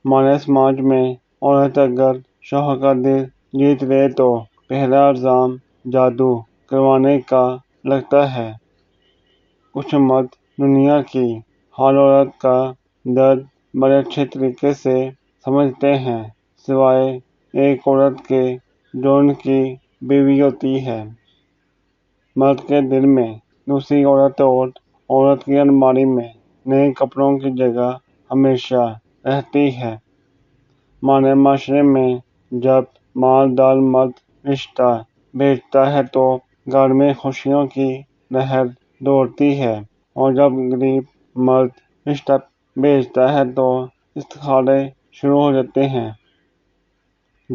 ہمارے سماج میں عورت اگر شوہر کا دل جیت لے تو پہلا الزام جادو کروانے کا لگتا ہے۔ کچھ مرد دنیا کی ہر عورت کا درد بڑے اچھے طریقے سے سمجھتے ہیں، سوائے ایک عورت کے جو ان کی بیوی ہوتی ہے۔ مرد کے دل میں دوسری عورت اور عورت کی الماری میں نئے کپڑوں کی جگہ ہمیشہ رہتی ہے۔ ہمارے معاشرے میں جب مالدار مرد رشتہ بھیجتا ہے تو گھر میں خوشیوں کی لہر دوڑتی ہے، اور جب غریب مرد رشتہ بھیجتا ہے تو استخارے شروع ہو جاتے ہیں۔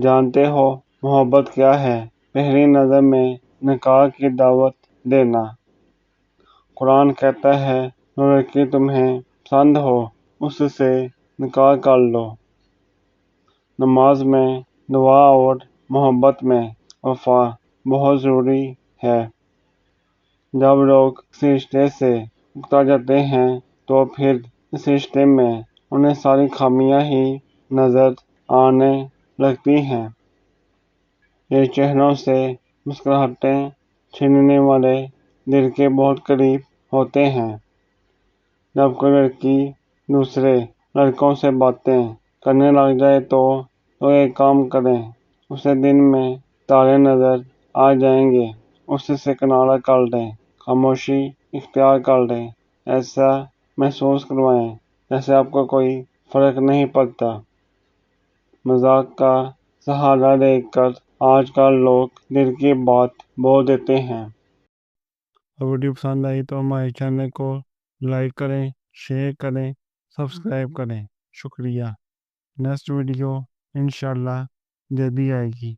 جانتے ہو محبت کیا ہے؟ پہلی نظر میں نکاح کی دعوت دینا۔ قرآن کہتا ہے جو لڑکی تمہیں پسند ہو اس سے نکاح کر لو۔ نماز میں دعا اور محبت میں وفا بہت ضروری ہے۔ جب لوگ کسی رشتے سے اکتا جاتے ہیں تو پھر اس رشتے میں انہیں ساری خامیاں ہی نظر آنے لگتی ہیں۔ یہ چہروں سے مسکراہٹیں چھیننے والے دل کے بہت قریب ہوتے ہیں۔ جب کوئی لڑکی دوسرے لڑکوں سے باتیں کرنے لگ جائے تو ایک کام کریں، اسے دن میں تارے نظر آ جائیں گے، اس سے کنارہ کر دیں، خاموشی اختیار کر لیں، ایسا محسوس کروائیں جیسے آپ کو کوئی فرق نہیں پڑتا۔ مذاق کا سہارا لے کر آج کل لوگ دل کی بات بول دیتے ہیں۔ اور ویڈیو پسند آئی تو ہمارے چینل کو لائک کریں، شیئر کریں، سبسکرائب کریں۔ شکریہ۔ نیکسٹ ویڈیو انشاءاللہ جلدی آئے گی۔